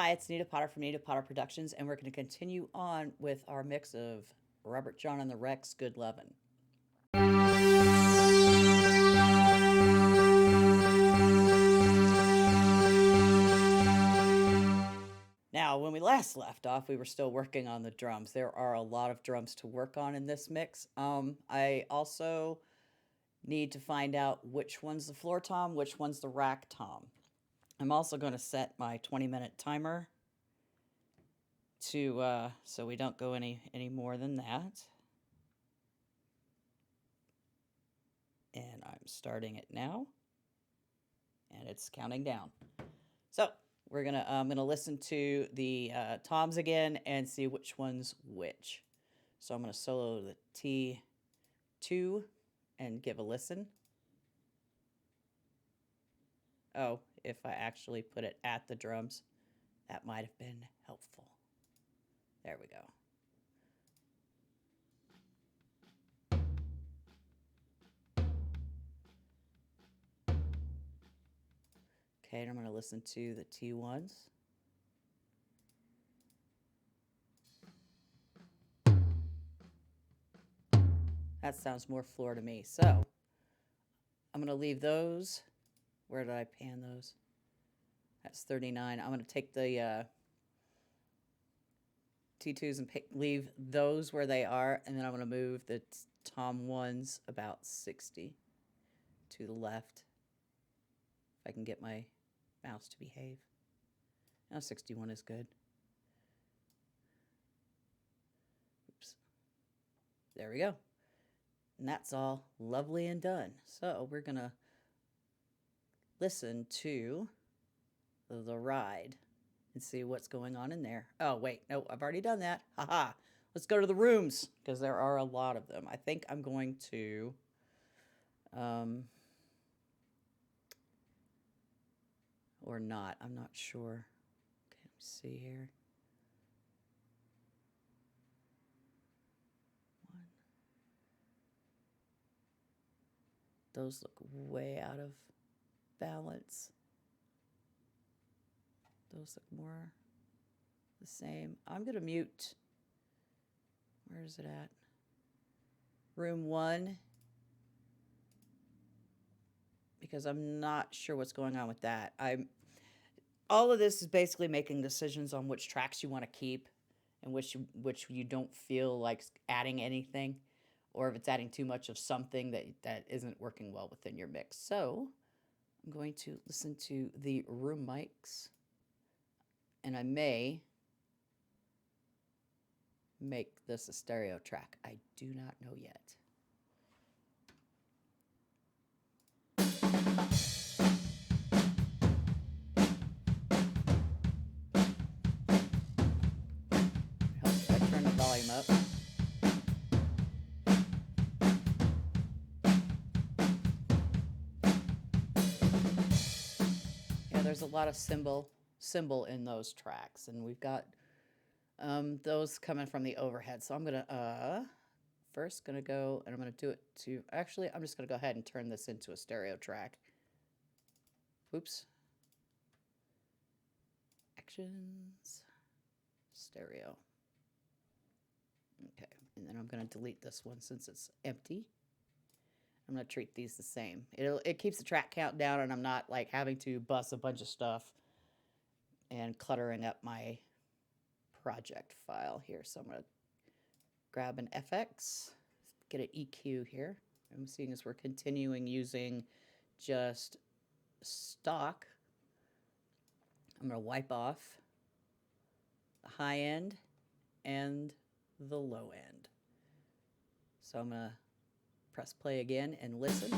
Hi, it's Nita Potter from Nita Potter Productions, and we're going to continue on with our mix of Robert John and the Rex, Good Lovin'. Now, when we last left off, we were still working on the drums. There are a lot of drums to work on in this mix. I also need to find out which one's the floor tom, which one's the rack tom. I'm also going to set my 20-minute timer to so we don't go any more than that. And I'm starting it now, and it's counting down. So I'm gonna listen to the toms again and see which one's which. So I'm gonna solo the T2 and give a listen. Oh, if I actually put it at the drums, that might have been helpful. There we go. Okay, and I'm gonna listen to the T1s. That sounds more floor to me. So I'm gonna leave those. Where did I pan those? That's 39. I'm gonna take the T2s and leave those where they are, and then I'm going to move the tom 1s about 60 to the left, if I can get my mouse to behave. Now 61 is good. Oops. There we go. And that's all lovely and done. So we're going to listen to the ride and see what's going on in there. Oh, wait. No, I've already done that. Haha. Let's go to the rooms, because there are a lot of them. I think I'm going to... or not. I'm not sure. Okay, let me see here. One. Those look way out of balance. Those look more the same. I'm going to mute. Where is it at? Room 1. Because I'm not sure what's going on with that. All of this is basically making decisions on which tracks you want to keep and which you don't feel like adding anything, or if it's adding too much of something that isn't working well within your mix. So I'm going to listen to the room mics, and I may make this a stereo track. I do not know yet. Helps if I turn the volume up. Yeah, there's a lot of cymbal in those tracks, and we've got those coming from the overhead. So I'm gonna first gonna go, and I'm gonna do it to, actually I'm just gonna go ahead and turn this into a stereo track. Oops. Actions, stereo. Okay, and then I'm gonna delete this one since it's empty. I'm gonna treat these the same. It keeps the track count down, and I'm not like having to bust a bunch of stuff and cluttering up my project file here. So I'm gonna grab an FX, get an EQ here. I'm seeing as we're continuing using just stock, I'm gonna wipe off the high end and the low end. So I'm gonna press play again and listen.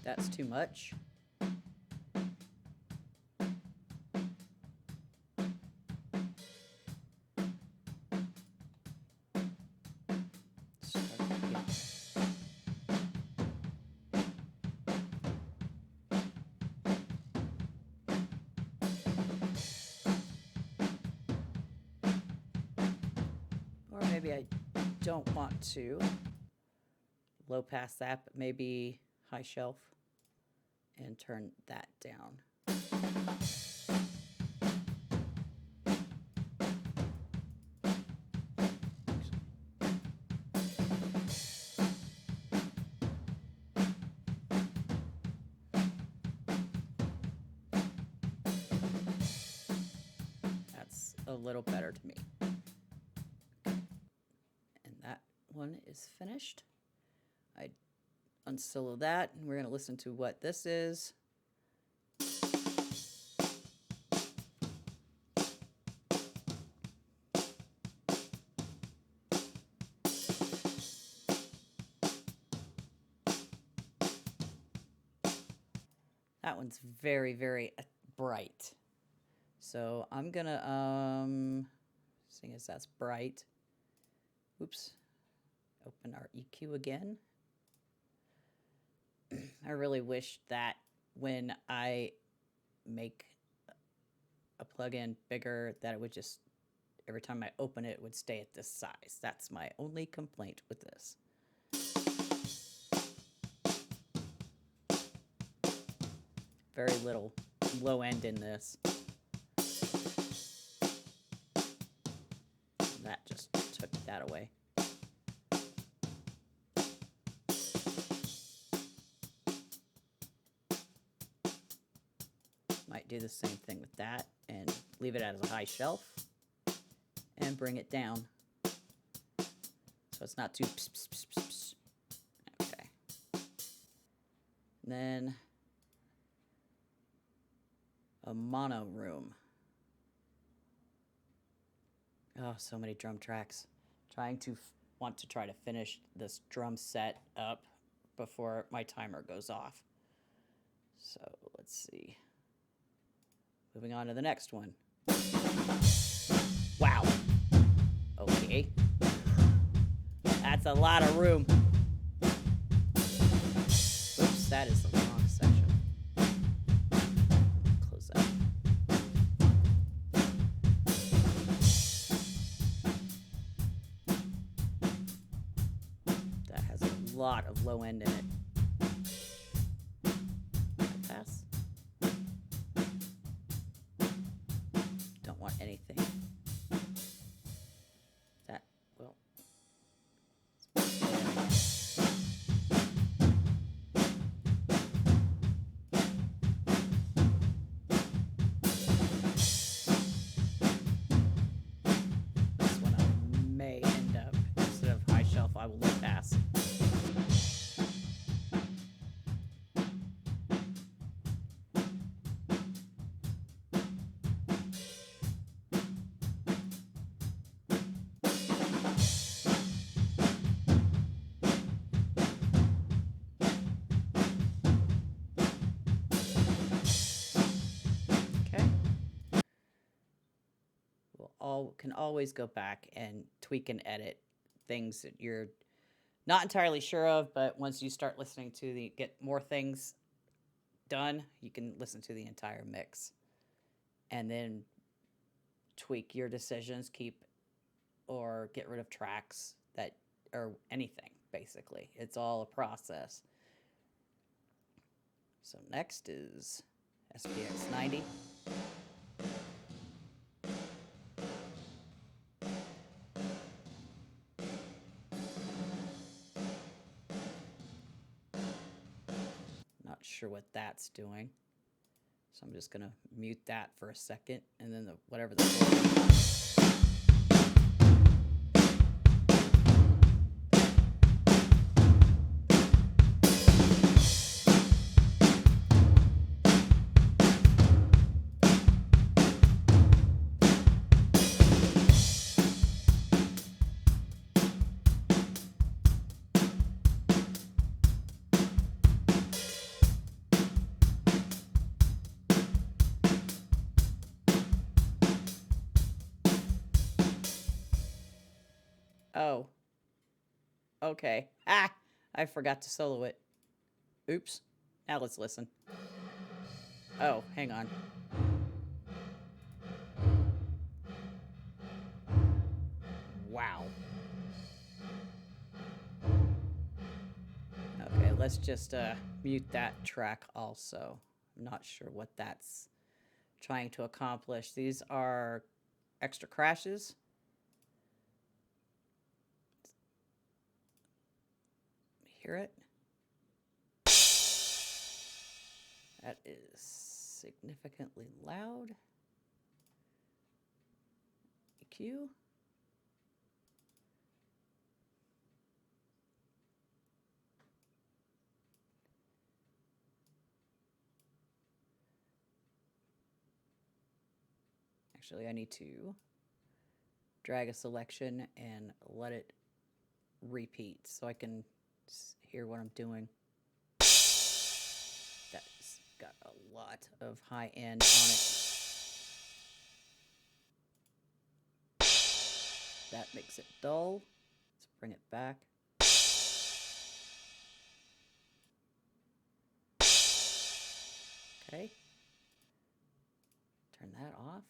That's too much. maybe I don't want to low pass that, but maybe high shelf and turn that down. That's a little better to me. And that one is finished. I unsolo that, and we're going to listen to what this is. That one's very, very bright. So I'm gonna, seeing as that's bright, oops, open our EQ again. I really wish that when I make a plugin bigger, that it would just, every time I open it, it would stay at this size. That's my only complaint with this. Very little low end in this. That just took that away. Might do the same thing with that and leave it as a high shelf and bring it down so it's not too pss, pss, pss, pss, pss. Okay. And then a mono room. Oh, so many drum tracks. Want to try to finish this drum set up before my timer goes off. So let's see. Moving on to the next one. Wow. Okay. That's a lot of room. Oops, that is the wrong section. Close that. That has a lot of low end in it. Pass. Don't want anything. That, well. This one I may end up, instead of high shelf, I will low pass. Can always go back and tweak and edit things that you're not entirely sure of, but once you start listening to get more things done, you can listen to the entire mix and then tweak your decisions, keep or get rid of tracks that, or anything, basically. It's all a process. So next is SPX 90. Sure what that's doing, so I'm just gonna mute that for a second, and then whatever the Oh. Okay. Ah! I forgot to solo it. Oops. Now let's listen. Oh, hang on. Wow. let's just mute that track also. I'm not sure what that's trying to accomplish. These are extra crashes. Hear it? That is significantly loud. EQ. Actually, I need to drag a selection and let it repeat so I can hear what I'm doing. That's got a lot of high end on it. That makes it dull. Let's bring it back. Okay. Turn that off.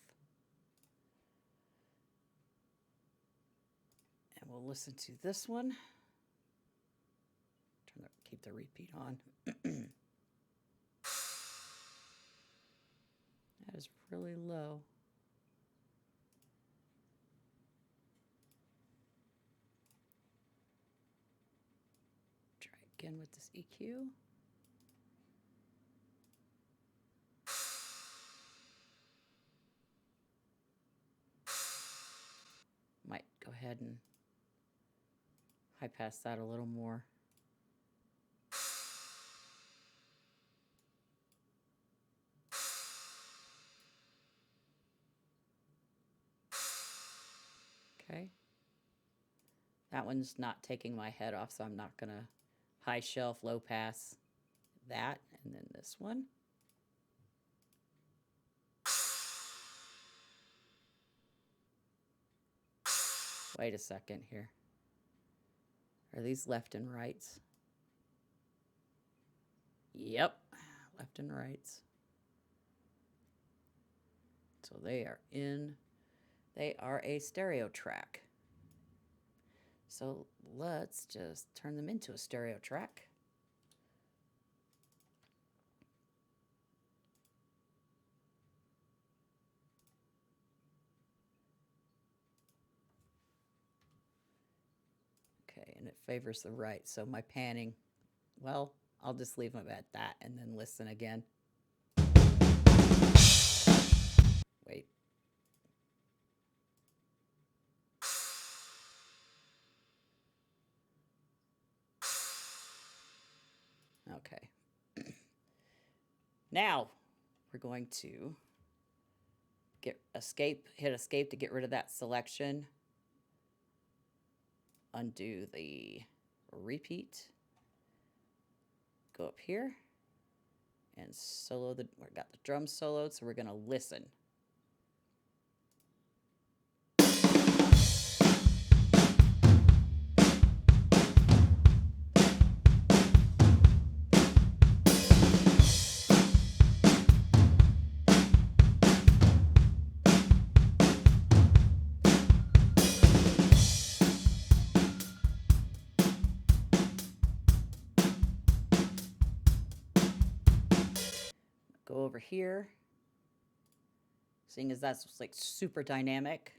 And we'll listen to this one. Keep the repeat on. That is really low. Try again with this EQ. Might go ahead and high pass that a little more. Okay. That one's not taking my head off, so I'm not gonna high shelf, low pass that. And then this one. Wait a second here. Are these left and rights? Yep, left and rights. So they are a stereo track. So let's just turn them into a stereo track. Okay, and it favors the right, so my panning, well, I'll just leave them at that and then listen again. Wait. Okay. Now we're going to hit escape to get rid of that selection. Undo the repeat. Go up here and solo we got the drum soloed, so we're gonna listen. Go over here, seeing as that's like super dynamic.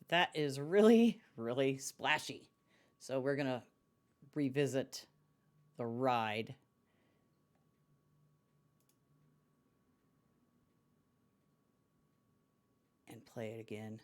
That is really, really splashy. So we're gonna revisit the ride. And play it again.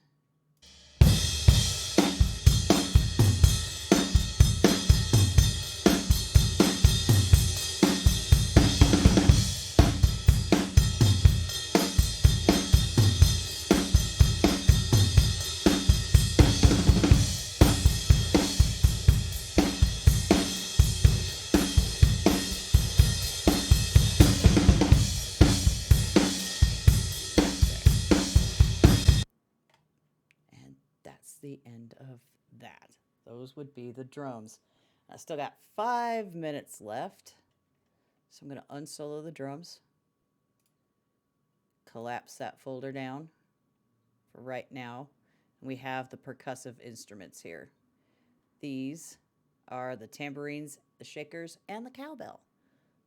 the end of that. Those would be the drums. I still got 5 minutes left. So I'm going to unsolo the drums. Collapse that folder down for right now. And we have the percussive instruments here. These are the tambourines, the shakers, and the cowbell.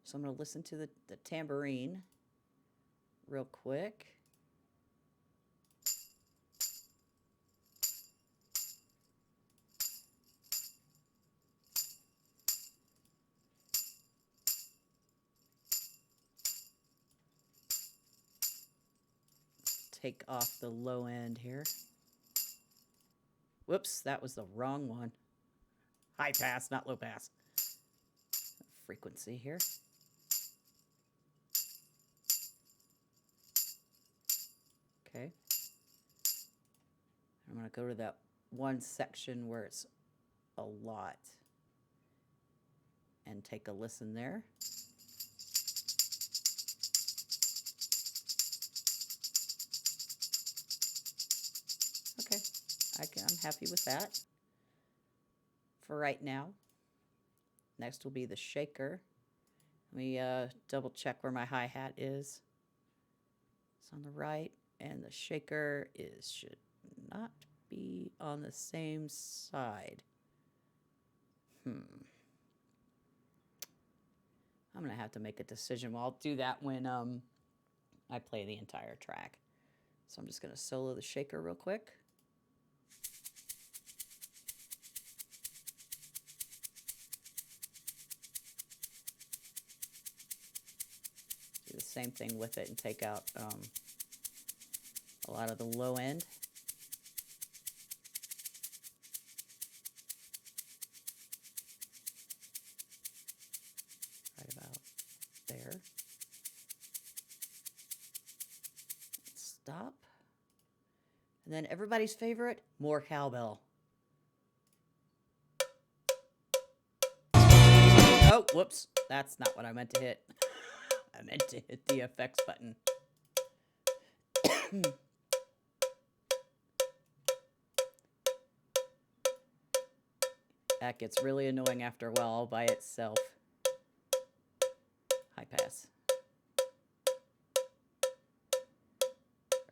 So I'm going to listen to the tambourine real quick. Take off the low end here. Whoops, that was the wrong one. High pass, not low pass. Frequency here. Okay. I'm going to go to that one section where it's a lot and take a listen there. Okay, I'm happy with that for right now. Next will be the shaker. Let me double check where my hi-hat is. It's on the right, and the shaker should not be on the same side. I'm going to have to make a decision. Well, I'll do that when I play the entire track. So I'm just going to solo the shaker real quick. Do the same thing with it and take out a lot of the low end. Right about there. Stop. And then everybody's favorite, more cowbell. Oh, whoops. That's not what I meant to hit. I meant to hit the effects button. That gets really annoying after a while all by itself. High pass.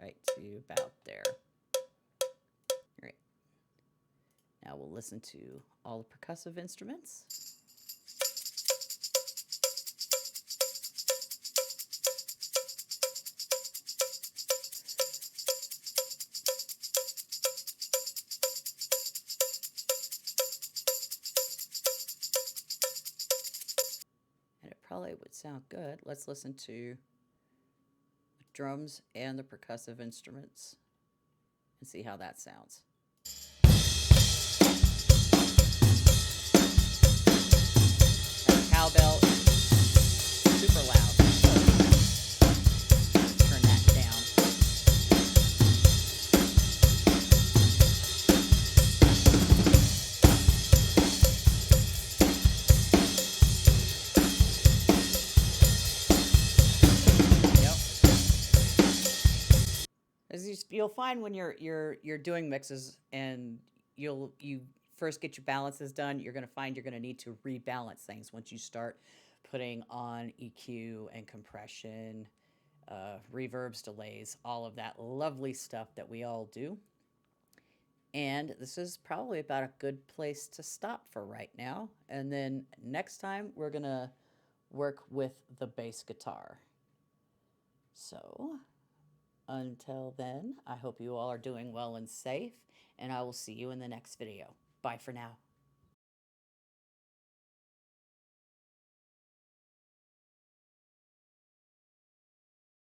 Right to about there. All right. Now we'll listen to all the percussive instruments. Probably would sound good. Let's listen to the drums and the percussive instruments and see how that sounds. That cowbell is super loud. So turn that down. You'll find when you're doing mixes and you first get your balances done, you're going to find you're going to need to rebalance things once you start putting on EQ and compression, reverbs, delays, all of that lovely stuff that we all do. And this is probably about a good place to stop for right now. And then next time we're going to work with the bass guitar. So until then, I hope you all are doing well and safe, and I will see you in the next video. Bye for now.